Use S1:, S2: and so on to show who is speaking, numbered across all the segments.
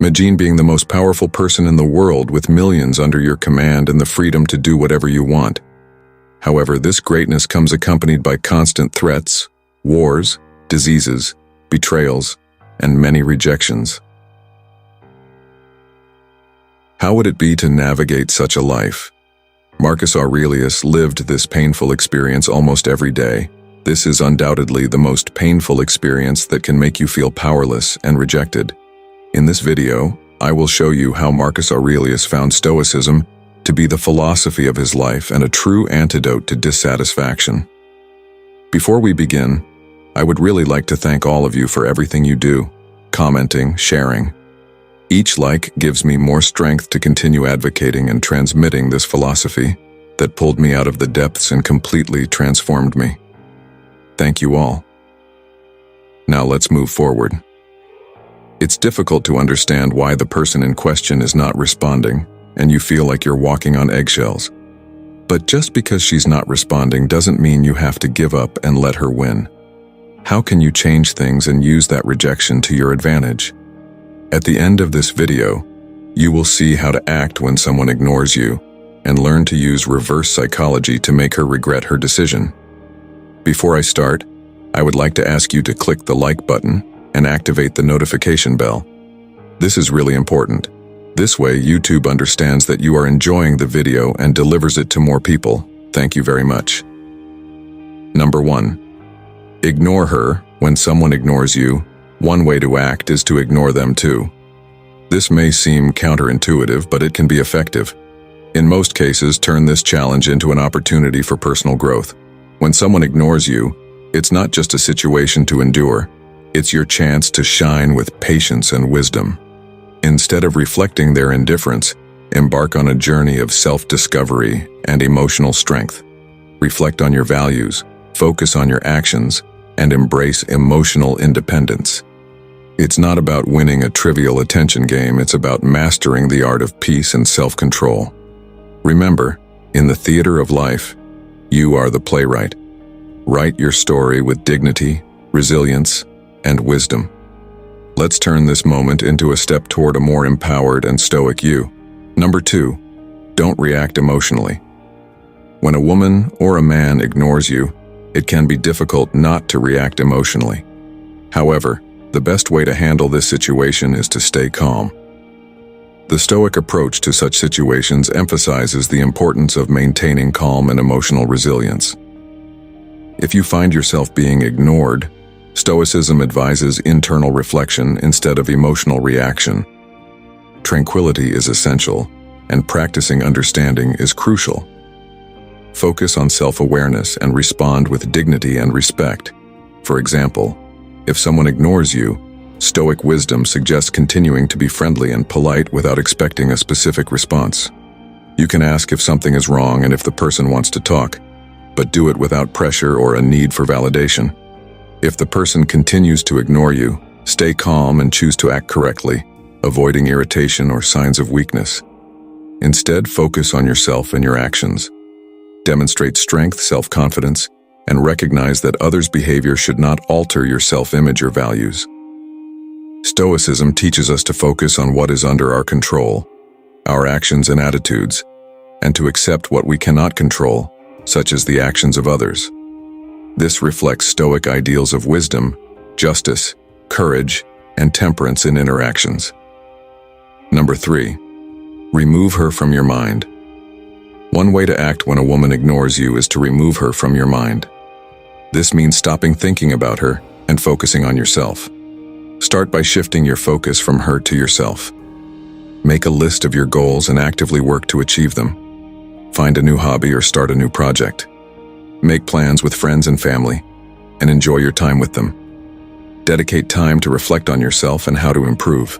S1: Imagine being the most powerful person in the world with millions under your command and the freedom to do whatever you want. However, this greatness comes accompanied by constant threats, wars, diseases, betrayals, and many rejections. How would it be to navigate such a life? Marcus Aurelius lived this painful experience almost every day. This is undoubtedly the most painful experience that can make you feel powerless and rejected. In this video, I will show you how Marcus Aurelius found Stoicism to be the philosophy of his life and a true antidote to dissatisfaction. Before we begin, I would really like to thank all of you for everything you do, commenting, sharing. Each like gives me more strength to continue advocating and transmitting this philosophy that pulled me out of the depths and completely transformed me. Thank you all. Now let's move forward. It's difficult to understand why the person in question is not responding, and you feel like you're walking on eggshells. But just because she's not responding doesn't mean you have to give up and let her win. How can you change things and use that rejection to your advantage? At the end of this video, you will see how to act when someone ignores you and learn to use reverse psychology to make her regret her decision. Before I start, I would like to ask you to click the like button and activate the notification bell. This is really important. This way, YouTube understands that you are enjoying the video and delivers it to more people. Thank you very much. Number 1. Ignore her. When someone ignores you, one way to act is to ignore them too. This may seem counterintuitive, but it can be effective. In most cases, turn this challenge into an opportunity for personal growth. When someone ignores you, it's not just a situation to endure. It's your chance to shine with patience and wisdom. Instead of reflecting their indifference, embark on a journey of self-discovery and emotional strength. Reflect on your values, focus on your actions, and embrace emotional independence. It's not about winning a trivial attention game, it's about mastering the art of peace and self-control. Remember, in the theater of life, you are the playwright. Write your story with dignity, resilience, and wisdom. Let's turn this moment into a step toward a more empowered and stoic you. Number 2, don't react emotionally. When a woman or a man ignores you, it can be difficult not to react emotionally. However, the best way to handle this situation is to stay calm. The Stoic approach to such situations emphasizes the importance of maintaining calm and emotional resilience. If you find yourself being ignored, Stoicism advises internal reflection instead of emotional reaction. Tranquility is essential, and practicing understanding is crucial. Focus on self-awareness and respond with dignity and respect. For example, if someone ignores you, Stoic wisdom suggests continuing to be friendly and polite without expecting a specific response. You can ask if something is wrong and if the person wants to talk, but do it without pressure or a need for validation. If the person continues to ignore you, stay calm and choose to act correctly, avoiding irritation or signs of weakness. Instead, focus on yourself and your actions. Demonstrate strength, self-confidence, and recognize that others' behavior should not alter your self-image or values. Stoicism teaches us to focus on what is under our control, our actions and attitudes, and to accept what we cannot control, such as the actions of others. This reflects Stoic ideals of wisdom, justice, courage, and temperance in interactions. Number 3, remove her from your mind. One way to act when a woman ignores you is to remove her from your mind. This means stopping thinking about her and focusing on yourself. Start by shifting your focus from her to yourself. Make a list of your goals and actively work to achieve them. Find a new hobby or start a new project. Make plans with friends and family, and enjoy your time with them. Dedicate time to reflect on yourself and how to improve.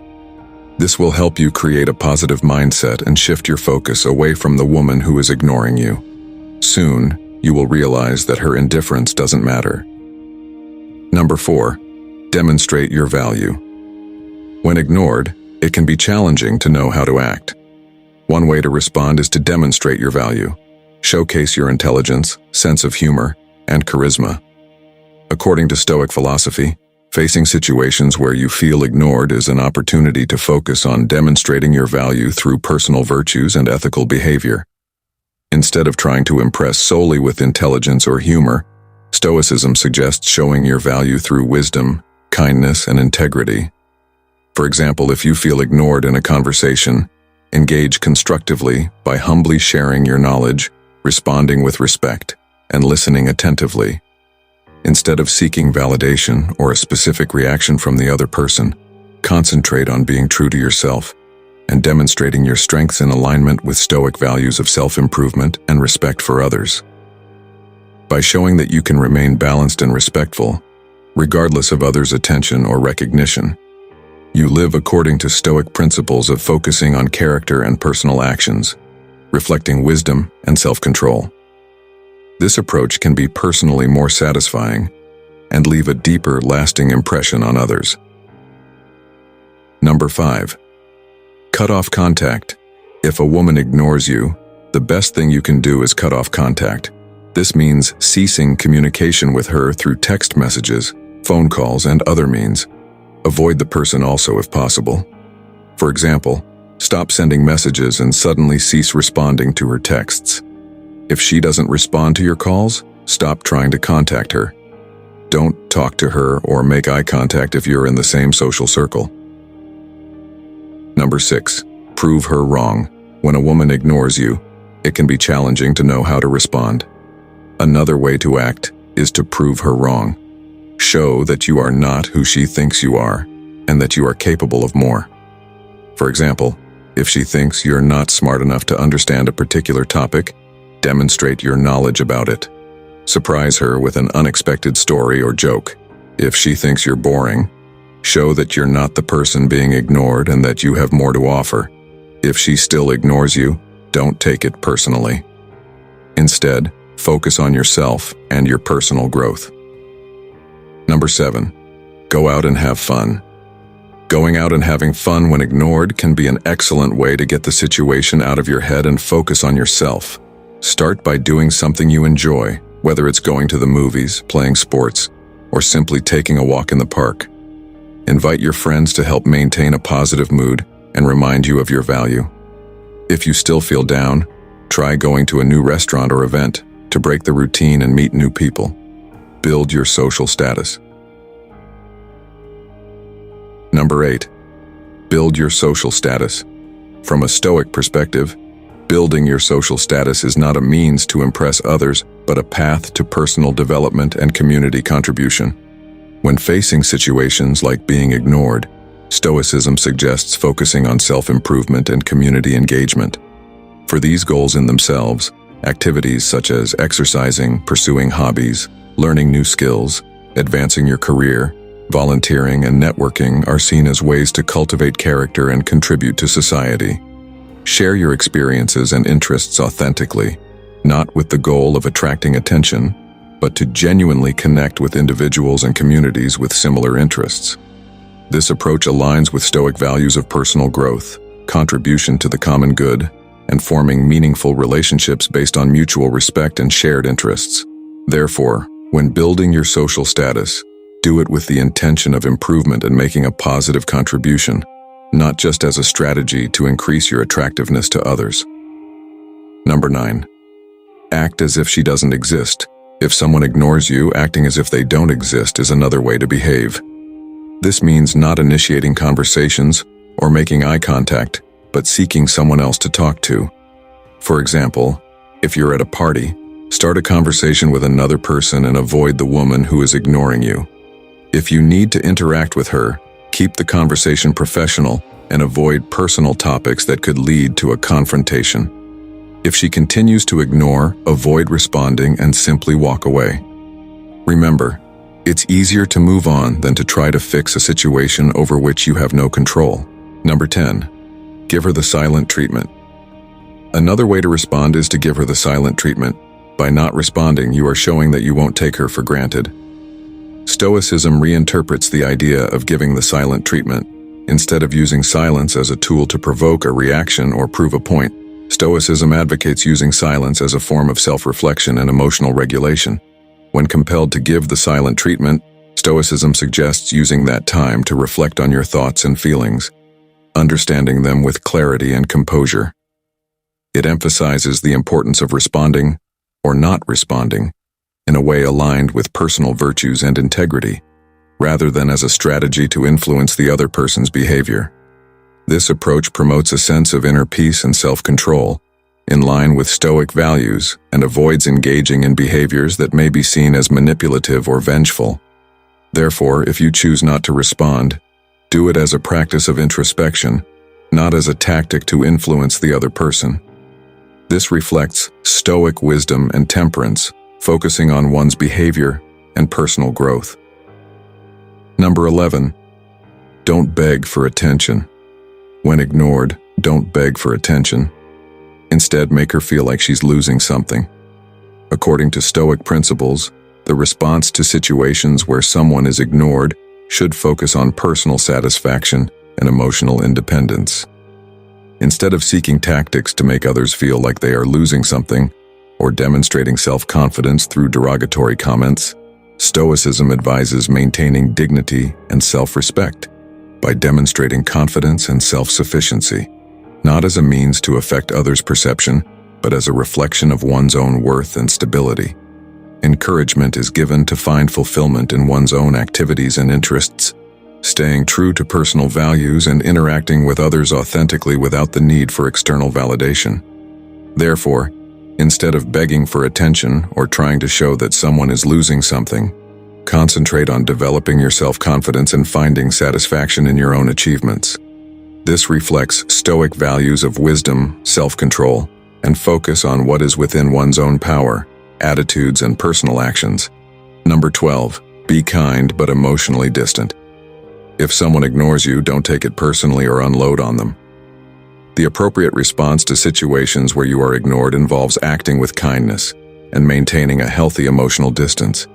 S1: This will help you create a positive mindset and shift your focus away from the woman who is ignoring you. Soon, you will realize that her indifference doesn't matter. Number 4, demonstrate your value. When ignored, it can be challenging to know how to act. One way to respond is to demonstrate your value. Showcase your intelligence, sense of humor, and charisma. According to Stoic philosophy, Facing situations where you feel ignored is an opportunity to focus on demonstrating your value through personal virtues and ethical behavior. Instead of trying to impress solely with intelligence or humor, Stoicism suggests showing your value through wisdom, kindness, and integrity. For example, if you feel ignored in a conversation, engage constructively by humbly sharing your knowledge, responding with respect, and listening attentively. Instead of seeking validation or a specific reaction from the other person, concentrate on being true to yourself and demonstrating your strengths in alignment with Stoic values of self-improvement and respect for others. By showing that you can remain balanced and respectful, regardless of others' attention or recognition, you live according to Stoic principles of focusing on character and personal actions, reflecting wisdom and self-control. This approach can be personally more satisfying and leave a deeper, lasting impression on others. Number 5. Cut off contact. If a woman ignores you, the best thing you can do is cut off contact. This means ceasing communication with her through text messages, phone calls, and other means. Avoid the person also if possible. For example, stop sending messages and suddenly cease responding to her texts. If she doesn't respond to your calls, stop trying to contact her. Don't talk to her or make eye contact if you're in the same social circle. Number 6. Prove her wrong. When a woman ignores you, it can be challenging to know how to respond. Another way to act is to prove her wrong. Show that you are not who she thinks you are and that you are capable of more. For example, if she thinks you're not smart enough to understand a particular topic, demonstrate your knowledge about it. Surprise her with an unexpected story or joke. If she thinks you're boring, show that you're not the person being ignored and that you have more to offer. If she still ignores you, don't take it personally. Instead, focus on yourself and your personal growth. Number 7. Go out and have fun. Going out and having fun when ignored can be an excellent way to get the situation out of your head and focus on yourself. Start by doing something you enjoy, whether it's going to the movies, playing sports, or simply taking a walk in the park. Invite your friends to help maintain a positive mood and remind you of your value. If you still feel down, try going to a new restaurant or event to break the routine and meet new people. Build your social status. Number 8. Build your social status. From a Stoic perspective, building your social status is not a means to impress others, but a path to personal development and community contribution. When facing situations like being ignored, Stoicism suggests focusing on self-improvement and community engagement. For these goals in themselves, activities such as exercising, pursuing hobbies, learning new skills, advancing your career, volunteering, and networking are seen as ways to cultivate character and contribute to society. Share your experiences and interests authentically, not with the goal of attracting attention, but to genuinely connect with individuals and communities with similar interests. This approach aligns with Stoic values of personal growth, contribution to the common good, and forming meaningful relationships based on mutual respect and shared interests. Therefore, when building your social status, do it with the intention of improvement and making a positive contribution, not just as a strategy to increase your attractiveness to others. Number 9. Act as if she doesn't exist. If someone ignores you, acting as if they don't exist is another way to behave. This means not initiating conversations or making eye contact, but seeking someone else to talk to. For example, if you're at a party, start a conversation with another person and avoid the woman who is ignoring you. If you need to interact with her, keep the conversation professional and avoid personal topics that could lead to a confrontation. If she continues to ignore, avoid responding and simply walk away. Remember, it's easier to move on than to try to fix a situation over which you have no control. Number 10. Give her the silent treatment. Another way to respond is to give her the silent treatment. By not responding, you are showing that you won't take her for granted. Stoicism reinterprets the idea of giving the silent treatment. Instead of using silence as a tool to provoke a reaction or prove a point, Stoicism advocates using silence as a form of self-reflection and emotional regulation. When compelled to give the silent treatment, Stoicism suggests using that time to reflect on your thoughts and feelings, understanding them with clarity and composure. It emphasizes the importance of responding, or not responding, in a way aligned with personal virtues and integrity, rather than as a strategy to influence the other person's behavior. This approach promotes a sense of inner peace and self-control, in line with Stoic values, and avoids engaging in behaviors that may be seen as manipulative or vengeful. Therefore, if you choose not to respond, do it as a practice of introspection, not as a tactic to influence the other person. This reflects Stoic wisdom and temperance, focusing on one's behavior and personal growth. Number 11. Don't beg for attention. When ignored, don't beg for attention. Instead, make her feel like she's losing something. According to Stoic principles, the response to situations where someone is ignored should focus on personal satisfaction and emotional independence. Instead of seeking tactics to make others feel like they are losing something, or demonstrating self-confidence through derogatory comments, Stoicism advises maintaining dignity and self-respect by demonstrating confidence and self-sufficiency, not as a means to affect others' perception, but as a reflection of one's own worth and stability. Encouragement is given to find fulfillment in one's own activities and interests, staying true to personal values and interacting with others authentically without the need for external validation. Therefore, instead of begging for attention or trying to show that someone is losing something, concentrate on developing your self-confidence and finding satisfaction in your own achievements. This reflects Stoic values of wisdom, self-control, and focus on what is within one's own power, attitudes, and personal actions. Number 12. Be kind but emotionally distant. If someone ignores you, don't take it personally or unload on them. The appropriate response to situations where you are ignored involves acting with kindness and maintaining a healthy emotional distance.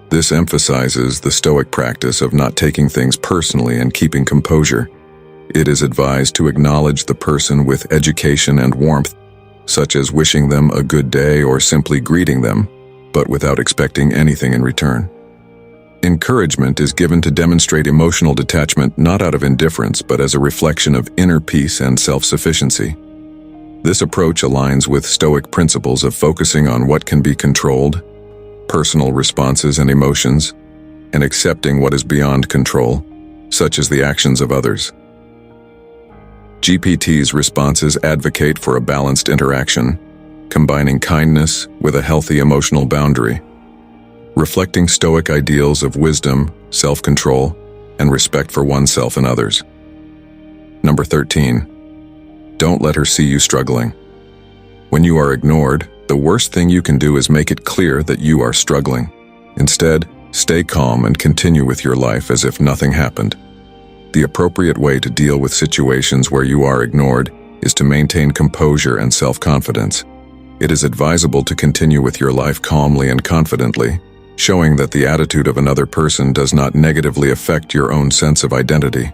S1: This emphasizes the Stoic practice of not taking things personally and keeping composure. It is advised to acknowledge the person with education and warmth, such as wishing them a good day or simply greeting them, but without expecting anything in return. Encouragement is given to demonstrate emotional detachment not out of indifference but as a reflection of inner peace and self-sufficiency. This approach aligns with Stoic principles of focusing on what can be controlled, personal responses and emotions, and accepting what is beyond control, such as the actions of others. GPT's responses advocate for a balanced interaction, combining kindness with a healthy emotional boundary, reflecting Stoic ideals of wisdom, self-control, and respect for oneself and others. Number 13. Don't let her see you struggling. When you are ignored, the worst thing you can do is make it clear that you are struggling. Instead, stay calm and continue with your life as if nothing happened. The appropriate way to deal with situations where you are ignored is to maintain composure and self-confidence. It is advisable to continue with your life calmly and confidently, showing that the attitude of another person does not negatively affect your own sense of identity.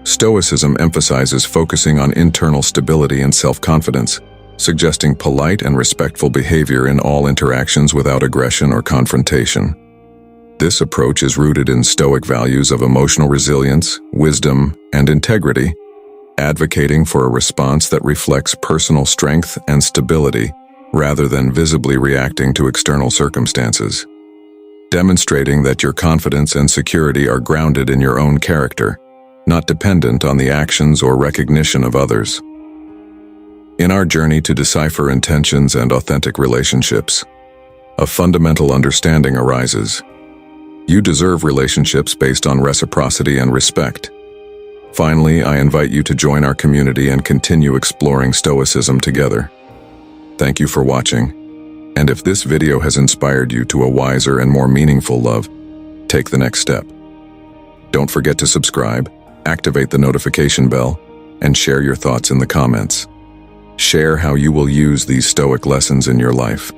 S1: Stoicism emphasizes focusing on internal stability and self-confidence, suggesting polite and respectful behavior in all interactions without aggression or confrontation. This approach is rooted in Stoic values of emotional resilience, wisdom, and integrity, advocating for a response that reflects personal strength and stability rather than visibly reacting to external circumstances, demonstrating that your confidence and security are grounded in your own character, not dependent on the actions or recognition of others. In our journey to decipher intentions and authentic relationships, a fundamental understanding arises. You deserve relationships based on reciprocity and respect. Finally, I invite you to join our community and continue exploring Stoicism together. Thank you for watching. And if this video has inspired you to a wiser and more meaningful love, take the next step. Don't forget to subscribe, activate the notification bell, and share your thoughts in the comments. Share how you will use these Stoic lessons in your life.